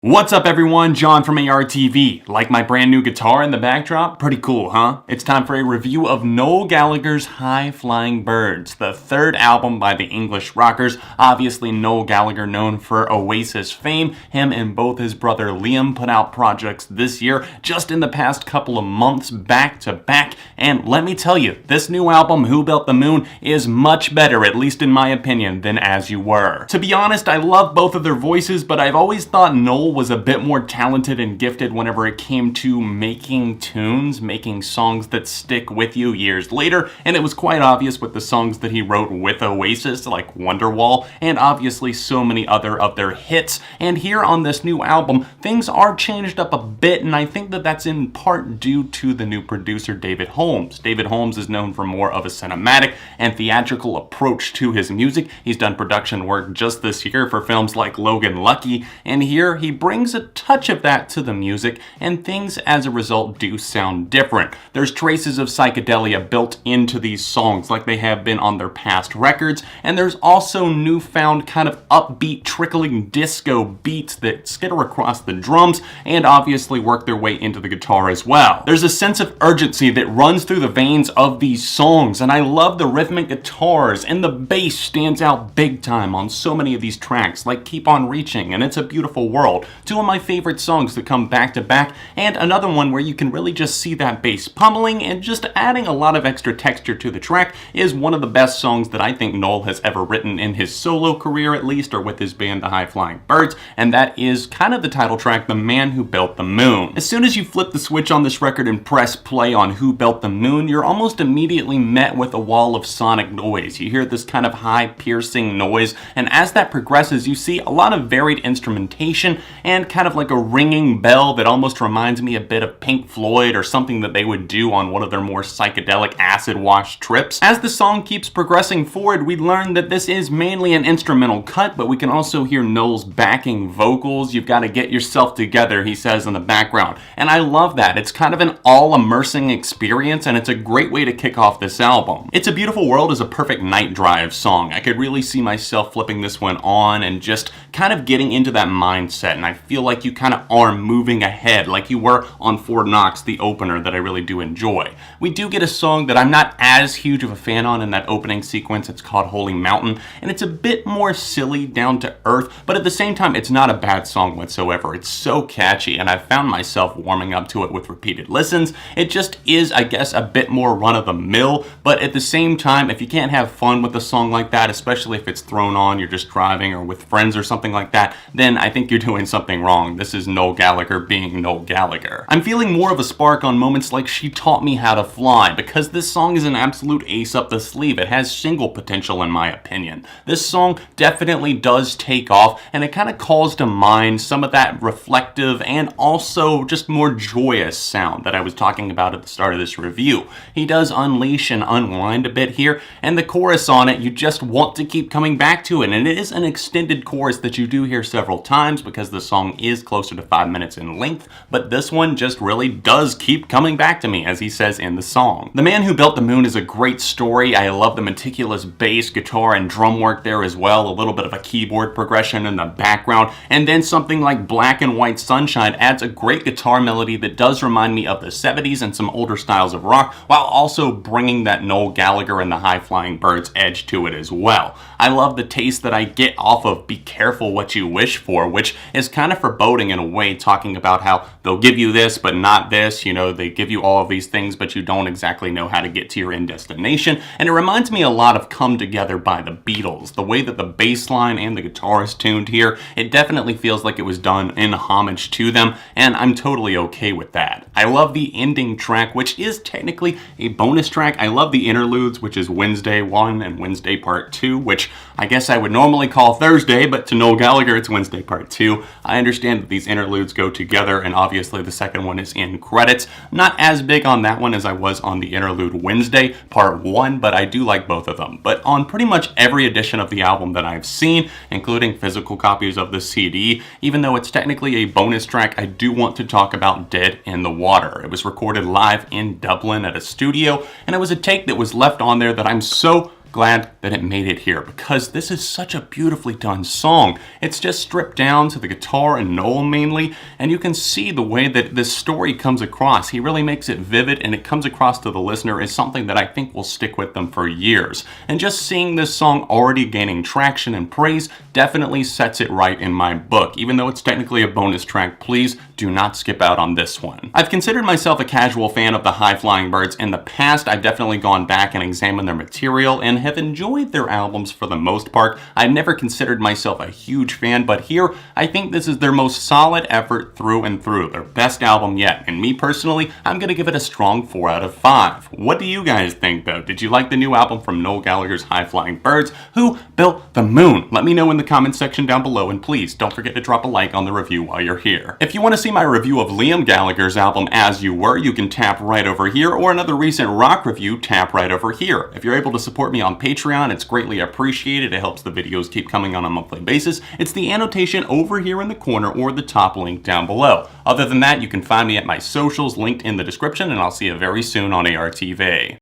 What's up everyone, John from ARTV. Like my brand new guitar in the backdrop? Pretty cool, huh? It's time for a review of Noel Gallagher's High Flying Birds, the third album by the English rockers. Obviously Noel Gallagher known for Oasis fame. Him and both his brother Liam put out projects this year, just in the past couple of months, back to back. And let me tell you, this new album, Who Built the Moon, is much better, at least in my opinion, than As You Were. To be honest, I love both of their voices, but I've always thought Noel was a bit more talented and gifted whenever it came to making tunes, making songs that stick with you years later, and it was quite obvious with the songs that he wrote with Oasis, like Wonderwall, and obviously so many other of their hits. And here on this new album, things are changed up a bit, and I think that that's in part due to the new producer, David Holmes. David Holmes is known for more of a cinematic and theatrical approach to his music. He's done production work just this year for films like Logan Lucky, and here he brings a touch of that to the music, and things as a result do sound different. There's traces of psychedelia built into these songs like they have been on their past records, and there's also newfound kind of upbeat trickling disco beats that skitter across the drums and obviously work their way into the guitar as well. There's a sense of urgency that runs through the veins of these songs, and I love the rhythmic guitars, and the bass stands out big time on so many of these tracks like Keep On Reaching and It's a Beautiful World, two of my favorite songs that come back to back, and another one where you can really just see that bass pummeling, and just adding a lot of extra texture to the track is one of the best songs that I think Noel has ever written in his solo career at least, or with his band the High Flying Birds, and that is kind of the title track, The Man Who Built the Moon. As soon as you flip the switch on this record and press play on Who Built the Moon, you're almost immediately met with a wall of sonic noise. You hear this kind of high piercing noise, and as that progresses you see a lot of varied instrumentation and kind of like a ringing bell that almost reminds me a bit of Pink Floyd or something that they would do on one of their more psychedelic acid wash trips. As the song keeps progressing forward, we learn that this is mainly an instrumental cut, but we can also hear Noel's backing vocals. You've got to get yourself together, he says in the background, and I love that. It's kind of an all-immersing experience, and it's a great way to kick off this album. It's a Beautiful World is a perfect night drive song. I could really see myself flipping this one on and just kind of getting into that mindset, and I feel like you kind of are moving ahead like you were on Fort Knox, the opener, that I really do enjoy. We do get a song that I'm not as huge of a fan on in that opening sequence. It's called Holy Mountain, and it's a bit more silly, down to earth, but at the same time it's not a bad song whatsoever. It's so catchy, and I've found myself warming up to it with repeated listens. It just is, I guess, a bit more run-of-the-mill, but at the same time, if you can't have fun with a song like that, especially if it's thrown on, you're just driving or with friends or something like that, then I think you're doing something wrong. This is Noel Gallagher being Noel Gallagher. I'm feeling more of a spark on moments like She Taught Me How to Fly, because this song is an absolute ace up the sleeve. It has single potential in my opinion. This song definitely does take off, and it kind of calls to mind some of that reflective and also just more joyous sound that I was talking about at the start of this review. He does unleash and unwind a bit here, and the chorus on it, you just want to keep coming back to it, and it is an extended chorus that you do hear several times because the song is closer to 5 minutes in length, but this one just really does keep coming back to me, as he says in the song. The Man Who Built the Moon is a great story. I love the meticulous bass, guitar, and drum work there as well, a little bit of a keyboard progression in the background, and then something like Black and White Sunshine adds a great guitar melody that does remind me of the 70s and some older styles of rock, while also bringing that Noel Gallagher and the High Flying Birds edge to it as well. I love the taste that I get off of Be Careful What You Wish For, which is kind of foreboding in a way, talking about how they'll give you this but not this, you know, they give you all of these things but you don't exactly know how to get to your end destination, and it reminds me a lot of Come Together by the Beatles. The way that the bass line and the guitar is tuned here, it definitely feels like it was done in homage to them, and I'm totally okay with that. I love the ending track, which is technically a bonus track. I love the interludes, which is Wednesday 1 and Wednesday Part 2, which I guess I would normally call Thursday, but to Noel Gallagher it's Wednesday Part 2. I understand that these interludes go together, and obviously the second one is in credits. Not as big on that one as I was on the interlude Wednesday Part 1, but I do like both of them. But on pretty much every edition of the album that I've seen, including physical copies of the CD, even though it's technically a bonus track, I do want to talk about Dead in the Water. It was recorded live in Dublin at a studio, and it was a take that was left on there that I'm so glad that it made it here because this is such a beautifully done song. It's just stripped down to the guitar and Noel mainly, and you can see the way that this story comes across. He really makes it vivid, and it comes across to the listener as something that I think will stick with them for years. And just seeing this song already gaining traction and praise definitely sets it right in my book. Even though it's technically a bonus track, please do not skip out on this one. I've considered myself a casual fan of the High Flying Birds in the past. I've definitely gone back and examined their material and have enjoyed their albums for the most part. I've never considered myself a huge fan, but here I think this is their most solid effort through and through, their best album yet. And me personally, I'm gonna give it a strong 4 out of 5. What do you guys think though? Did you like the new album from Noel Gallagher's High Flying Birds? Who built the moon? Let me know in the comments section down below, and please don't forget to drop a like on the review while you're here. If you want to see my review of Liam Gallagher's album As You Were, you can tap right over here, or another recent rock review, tap right over here. If you're able to support me on Patreon, it's greatly appreciated. It helps the videos keep coming on a monthly basis. It's the annotation over here in the corner or the top link down below. Other than that, you can find me at my socials linked in the description, and I'll see you very soon on ARTV.